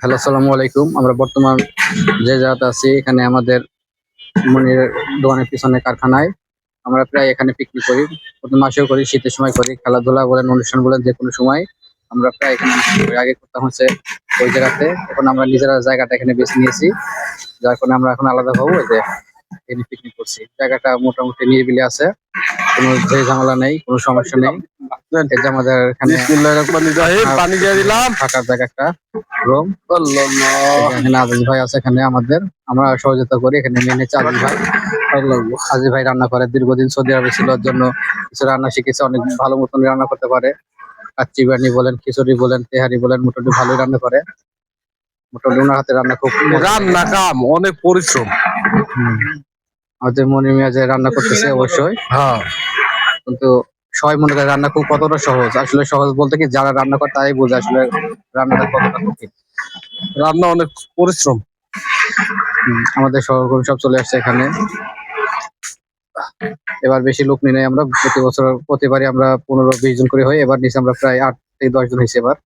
Hello, আসসালামু আলাইকুম। আমরা বর্তমান যে জায়গাতে আছি এখানে আমাদের মনির দোকানের পিছনে কারখানায় আমরা প্রায় এখানে পিকনিক করি। প্রতি মাসেও করি, শীতের সময় করি, খেলাধুলা বলেন, অনুষ্ঠান বলেন, যে কোনো সময় আমরা প্রায় এখানে পিকনিক করি। আগে করতাম হচ্ছে ওই জায়গাতে, এখন আমরা নিজেরা জায়গাটা এখানে বেছে নিয়েছি, যার কারণে আমরা এখন আলাদা ভাবো যে এখানে পিকনিক করছি। জায়গাটা মোটামুটি নিরিবিলি আছে, কোনো ঝাই ঝামেলা নেই, কোনো সমস্যা নেই। এই যে আমাদের এখানে পানি দিয়ে দিলাম। থাকার জায়গা একটা রুম, এখানে আজিজ ভাই আছে। এখানে আমাদের আমরা সহযোগিতা করি। এখানে মেনে আজিজ ভাই। আজিজ ভাই রান্না করে, দীর্ঘদিন সৌদি আরবে ছিল, ওর জন্য কিছু রান্না শিখেছে, অনেক ভালো মতন রান্না করতে পারে। কাচ্চি বিরিয়ানি বলেন, খিচুড়ি বলেন, তেহারি বলেন, মোটামুটি ভালোই রান্না করে। মোটামুটি ওনার হাতে রান্না খুব রান্না কাম অনেক পরিশ্রম। আমাদের মনির মিয়া যে রান্না করতেছে অবশ্যই, হ্যাঁ, কিন্তু সবাই মনে করে রান্না খুব কতটা সহজ। আসলে সহজ বলতে কি, যারা রান্না করে তাই বোঝে আসলে রান্নাটা কতটা কঠিন। রান্না অনেক পরিশ্রম। আমাদের সহকর্মী সব চলে আসছে এখানে। এবার বেশি লোক নিয়ে নেই আমরা, প্রতিবারই আমরা 15-20 জন করে হই। এবার নিচে আমরা প্রায় 8 থেকে 10 জন হয়েছে। এবার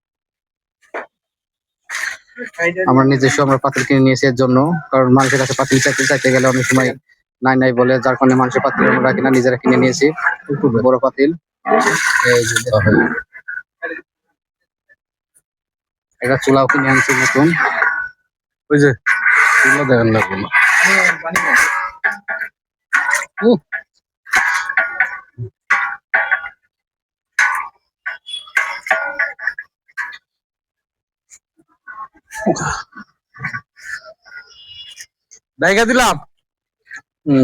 আমরা নিজস্ব পাতিল কিনে নিয়েছি এর জন্য, কারণ মানুষের কাছে পাতিল চাইতে গেলে অনেক সময় নাই নাই বলে, যার কারণে মানুষের পাতিল আমরা কিনা নিজেরা কিনে নিয়েছি, বড় পাতিল। এটা চুলাও কিনে আনছি নতুন। ওই যে চুলা দেখেন না কোনো। ঢাইকা দিলাম।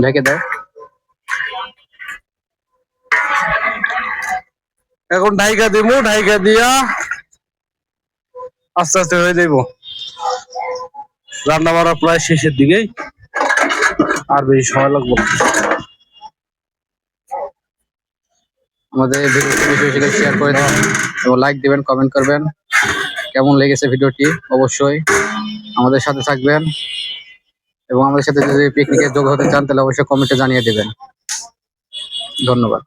ঢেকে দাও। এখন ঢাইকা দিব, ঢাইকা দিয়া আস্তে আস্তে হয়ে যাইব। রান্না বাড়া প্রায় শেষের দিকেই, আর বেশি সময় লাগবে না। আমাদের ভিডিওটি বেশি বেশি করে শেয়ার করে দেবেন এবং লাইক দিবেন, কমেন্ট করবেন। কেমন লেগেছে ভিডিওটি অবশ্যই আমাদের সাথে থাকবেন, এবং আমাদের সাথে যদি পিকনিকে যোগ হতে চান তাহলে অবশ্যই কমেন্টে জানিয়ে দেবেন। ধন্যবাদ।